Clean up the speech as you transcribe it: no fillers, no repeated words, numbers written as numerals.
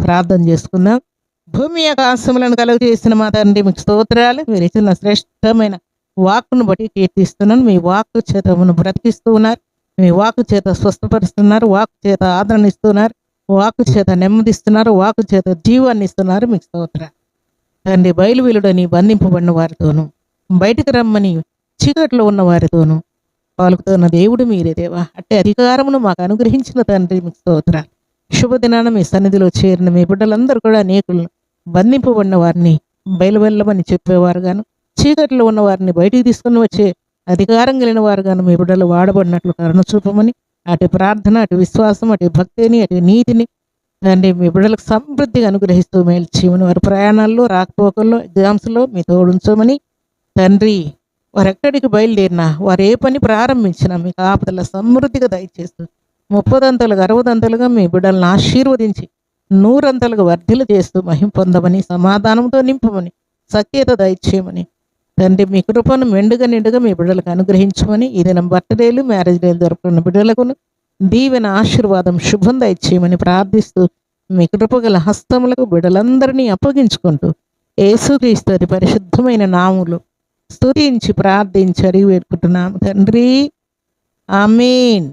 ప్రార్థన చేసుకుందాం. భూమి ఆకాశములను కలుగు చేసిన మా తండ్రి మీకు స్తోత్రాలు. మీరు ఇచ్చిన శ్రేష్టమైన వాక్కును బట్టి కీర్తిస్తున్నాను. మీ వాక్కు చేతను బ్రతికిస్తూ ఉన్నారు. మీ వాక్కు చేత స్వస్థపరుస్తున్నారు. వాక్కు చేత ఆదరణ ఇస్తున్నారు. వాక్కు చేత నెమ్మదిస్తున్నారు. వాక్కు చేత జీవాన్ని ఇస్తున్నారు. మీకు స్తోత్రాలు తండ్రి. బయలువెలుడని బంధింపబడిన వారితోనూ, బయటకు రమ్మని చీకట్లో ఉన్న వారితోనూ పలుకుతున్న దేవుడు మీరే దేవా. అట్టే అధికారమును మాకు అనుగ్రహించిన తండ్రి మీకు స్తోత్రాలు. శుభదినాన మీ సన్నిధిలో చేరిన మీ బిడ్డలందరూ కూడా అనేకులను బంధింపబడిన వారిని బయలువెళ్ళమని చెప్పేవారుగాను, చీకట్లో ఉన్న వారిని బయటికి తీసుకుని వచ్చే అధికారం కలిగిన వారుగాను మీ బిడ్డలు వాడబడినట్లు కరుణ చూపమని, అటు ప్రార్థన, అటు విశ్వాసం, అటు భక్తిని, అటు నీతిని తండ్రి మీ బిడ్డలకు సమృద్ధిగా అనుగ్రహిస్తూ మేలు చేయమని, వారి ప్రయాణాల్లో, రాకపోకల్లో, ఎగ్జామ్స్లో మీ తోడుంచమని తండ్రి. వారు ఎక్కడికి బయలుదేరినా, వారు ఏ పని ప్రారంభించినా మీకు ఆపదల సమృద్ధిగా దయచేస్తూ 30 60 మీ బిడ్డలను ఆశీర్వదించి 100 వర్ధిలు చేస్తూ మహిమ పొందమని, సమాధానంతో నింపమని, సఖ్యత దయచేయమని తండ్రి. మీ కృపను మెండుగా నిండుగా మీ బిడ్డలకు అనుగ్రహించమని, ఈ దినం బర్త్డేలు, మ్యారేజ్ డేలు జరుపుకున్న బిడ్డలకు దీవెన, ఆశీర్వాదం, శుభం దయచేయమని ప్రార్థిస్తూ మీ కృపగల హస్తములకు బిడ్డలందరినీ అప్పగించుకుంటూ యేసుక్రీస్తు పరిశుద్ధమైన నామములో స్తుతించి ప్రార్థించి అడిగి వేడుకుంటున్నాము తండ్రి. ఆమేన్.